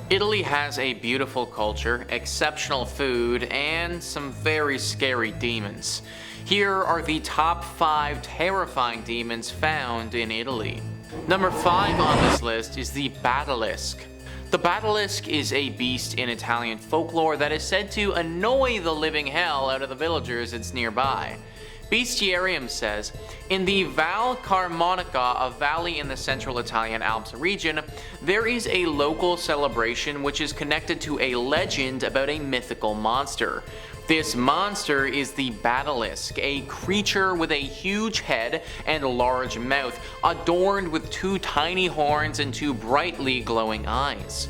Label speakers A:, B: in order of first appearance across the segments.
A: Italy has a beautiful culture, exceptional food, and some very scary demons. Here are the top 5 terrifying demons found in Italy. Number 5 on this list is the Badalisc. The Badalisc is a beast in Italian folklore that is said to annoy the living hell out of the villagers it's nearby. Bestiarium says, in the Val Carmonica, a valley in the central Italian Alps region, there is a local celebration which is connected to a legend about a mythical monster. This monster is the Badalisc, a creature with a huge head and large mouth, adorned with 2 tiny horns and 2 brightly glowing eyes.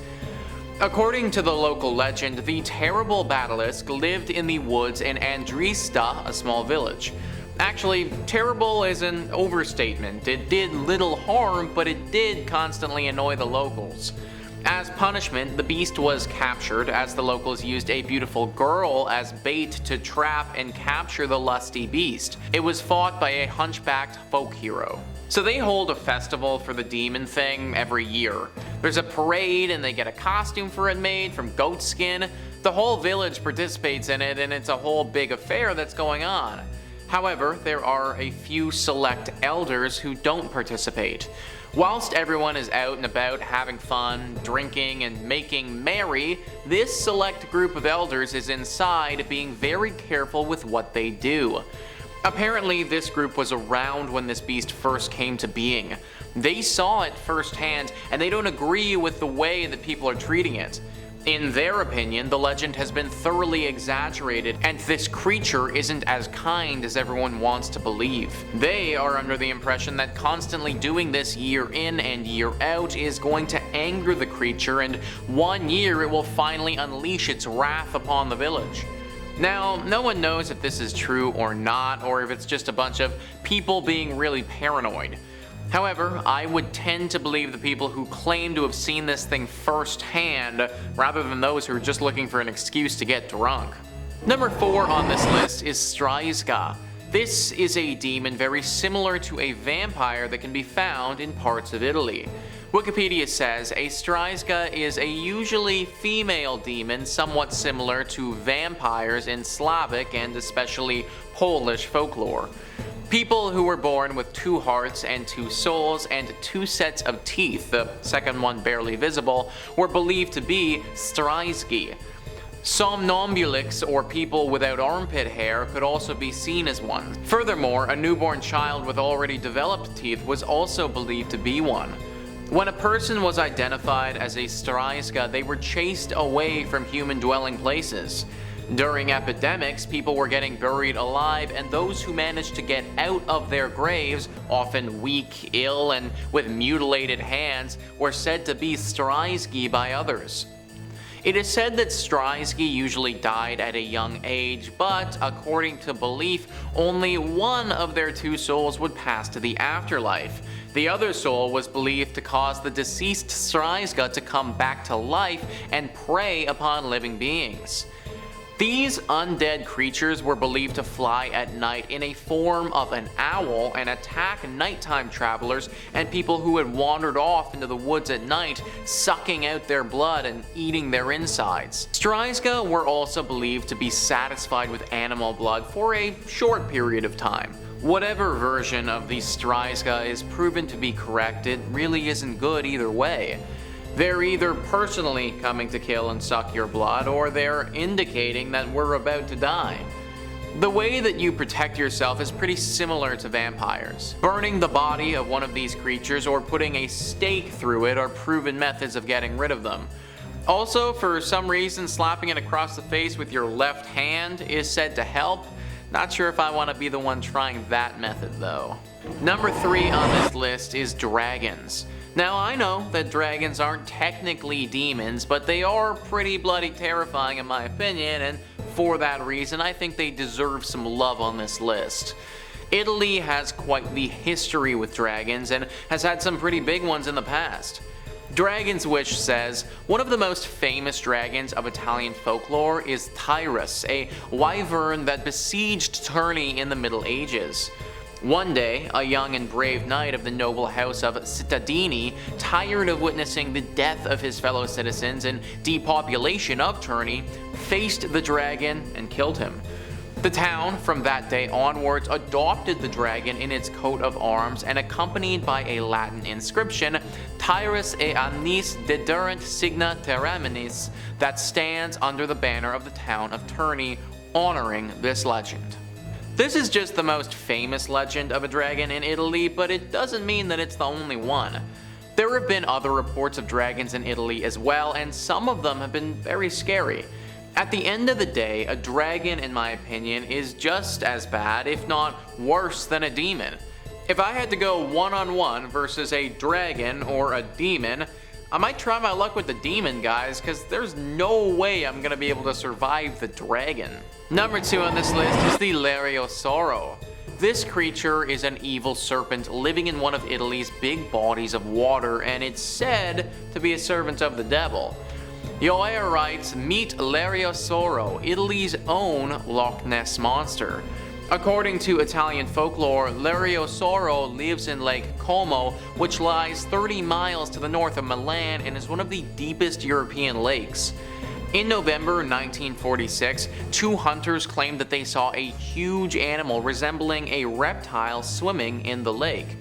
A: According to the local legend, the terrible Badalisc lived in the woods in Andrista, a small village. Actually, terrible is an overstatement. It did little harm, but it did constantly annoy the locals. As punishment, the beast was captured as the locals used a beautiful girl as bait to trap and capture the lusty beast. It was fought by a hunchbacked folk hero. So they hold a festival for the demon thing every year. There's a parade and they get a costume for it made from goat skin. The whole village participates in it and it's a whole big affair that's going on. However, there are a few select elders who don't participate. Whilst everyone is out and about having fun, drinking, and making merry, this select group of elders is inside being very careful with what they do. Apparently, this group was around when this beast first came to being. They saw it firsthand, and they don't agree with the way that people are treating it. In their opinion, the legend has been thoroughly exaggerated, and this creature isn't as kind as everyone wants to believe. They are under the impression that constantly doing this year in and year out is going to anger the creature, and one year it will finally unleash its wrath upon the village. Now, no one knows if this is true or not, or if it's just a bunch of people being really paranoid. However, I would tend to believe the people who claim to have seen this thing firsthand, rather than those who are just looking for an excuse to get drunk. Number 4 on this list is Stryzga. This is a demon very similar to a vampire that can be found in parts of Italy. Wikipedia says a Stryzga is a usually female demon somewhat similar to vampires in Slavic and especially Polish folklore. People who were born with 2 hearts and 2 souls and 2 sets of teeth, the second one barely visible, were believed to be Stryzgi. Somnambulics, or people without armpit hair, could also be seen as one. Furthermore, a newborn child with already developed teeth was also believed to be one. When a person was identified as a Stryzga, they were chased away from human-dwelling places. During epidemics, people were getting buried alive, and those who managed to get out of their graves, often weak, ill, and with mutilated hands, were said to be Stryzgi by others. It is said that Stryzgi usually died at a young age, but according to belief, only one of their 2 souls would pass to the afterlife. The other soul was believed to cause the deceased Stryzga to come back to life and prey upon living beings. These undead creatures were believed to fly at night in a form of an owl and attack nighttime travelers and people who had wandered off into the woods at night, sucking out their blood and eating their insides. Stryzga were also believed to be satisfied with animal blood for a short period of time. Whatever version of the Stryzga is proven to be correct, it really isn't good either way. They're either personally coming to kill and suck your blood, or they're indicating that we're about to die. The way that you protect yourself is pretty similar to vampires. Burning the body of one of these creatures or putting a stake through it are proven methods of getting rid of them. Also, for some reason, slapping it across the face with your left hand is said to help. Not sure if I want to be the one trying that method though. Number 3 on this list is dragons. Now, I know that dragons aren't technically demons, but they are pretty bloody terrifying in my opinion, and for that reason I think they deserve some love on this list. Italy has quite the history with dragons and has had some pretty big ones in the past. Dragon's Wish says, one of the most famous dragons of Italian folklore is Tyrus, a wyvern that besieged Tournai in the Middle Ages. One day, a young and brave knight of the noble house of Cittadini, tired of witnessing the death of his fellow citizens and depopulation of Terni, faced the dragon and killed him. The town, from that day onwards, adopted the dragon in its coat of arms and accompanied by a Latin inscription, Tyrus e annis dederent signa terraminis, that stands under the banner of the town of Terni, honoring this legend. This is just the most famous legend of a dragon in Italy, but it doesn't mean that it's the only one. There have been other reports of dragons in Italy as well, and some of them have been very scary. At the end of the day, a dragon, in my opinion, is just as bad, if not worse, than a demon. If I had to go one-on-one versus a dragon or a demon, I might try my luck with the demon, guys, because there's no way I'm going to be able to survive the dragon. Number 2 on this list is the Lariosauro. This creature is an evil serpent living in one of Italy's big bodies of water, and it's said to be a servant of the devil. Yoea writes, meet Lariosauro, Italy's own Loch Ness monster. According to Italian folklore, Lariosauro lives in Lake Como, which lies 30 miles to the north of Milan and is one of the deepest European lakes. In November 1946, 2 hunters claimed that they saw a huge animal resembling a reptile swimming in the lake.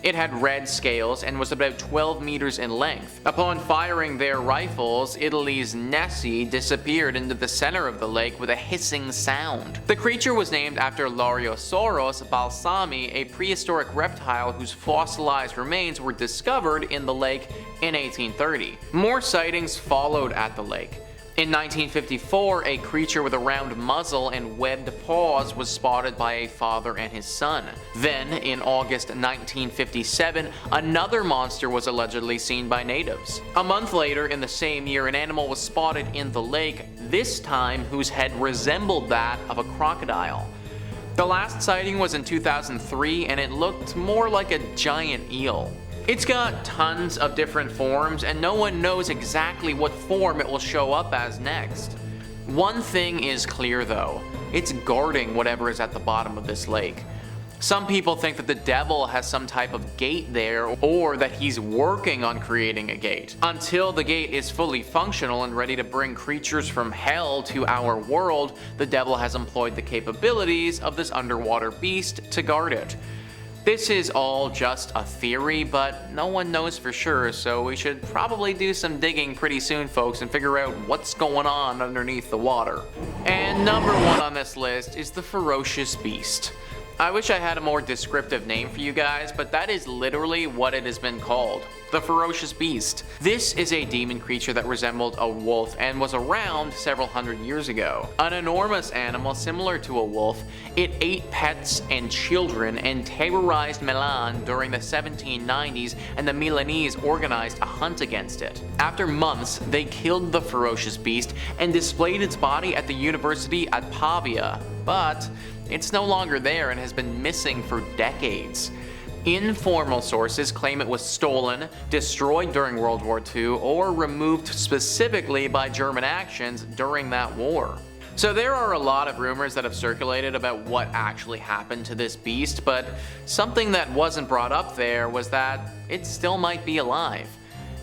A: It had red scales and was about 12 meters in length. Upon firing their rifles, Italy's Nessie disappeared into the center of the lake with a hissing sound. The creature was named after Lariosaurus balsami, a prehistoric reptile whose fossilized remains were discovered in the lake in 1830. More sightings followed at the lake. In 1954, a creature with a round muzzle and webbed paws was spotted by a father and his son. Then, in August 1957, another monster was allegedly seen by natives. A month later, in the same year, an animal was spotted in the lake, this time whose head resembled that of a crocodile. The last sighting was in 2003, and it looked more like a giant eel. It's got tons of different forms, and no one knows exactly what form it will show up as next. One thing is clear though, it's guarding whatever is at the bottom of this lake. Some people think that the devil has some type of gate there, or that he's working on creating a gate. Until the gate is fully functional and ready to bring creatures from hell to our world, the devil has employed the capabilities of this underwater beast to guard it. This is all just a theory, but no one knows for sure, so we should probably do some digging pretty soon, folks, and figure out what's going on underneath the water. And number 1 on this list is the Ferocious Beast. I wish I had a more descriptive name for you guys, but that is literally what it has been called. The Ferocious Beast. This is a demon creature that resembled a wolf and was around several hundred years ago. An enormous animal similar to a wolf, it ate pets and children and terrorized Milan during the 1790s, and the Milanese organized a hunt against it. After months, they killed the Ferocious Beast and displayed its body at the university at Pavia, but it's no longer there and has been missing for decades. Informal sources claim it was stolen, destroyed during World War II, or removed specifically by German actions during that war. So there are a lot of rumors that have circulated about what actually happened to this beast, but something that wasn't brought up there was that it still might be alive.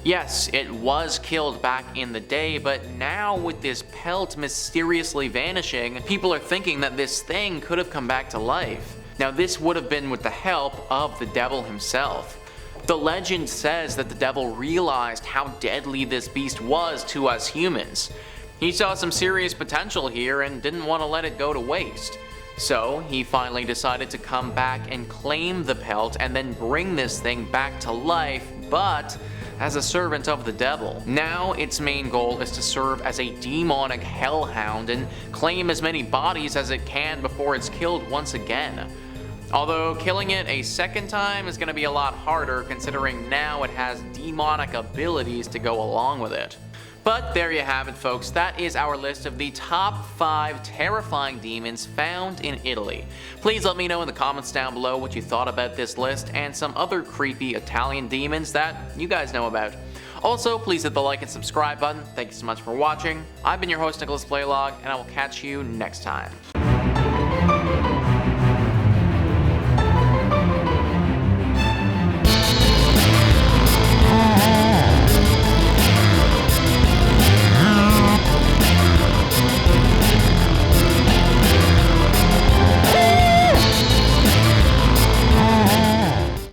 A: Yes, it was killed back in the day, but now with this pelt mysteriously vanishing, people are thinking that this thing could have come back to life. Now this would have been with the help of the devil himself. The legend says that the devil realized how deadly this beast was to us humans. He saw some serious potential here and didn't want to let it go to waste. So he finally decided to come back and claim the pelt and then bring this thing back to life, but as a servant of the devil. Now its main goal is to serve as a demonic hellhound and claim as many bodies as it can before it's killed once again. Although killing it a second time is going to be a lot harder, considering now it has demonic abilities to go along with it. But there you have it, folks. That is our list of the top 5 terrifying demons found in Italy. Please let me know in the comments down below what you thought about this list and some other creepy Italian demons that you guys know about. Also, please hit the like and subscribe button. Thank you so much for watching. I've been your host, Nicholas Playlog, and I will catch you next time.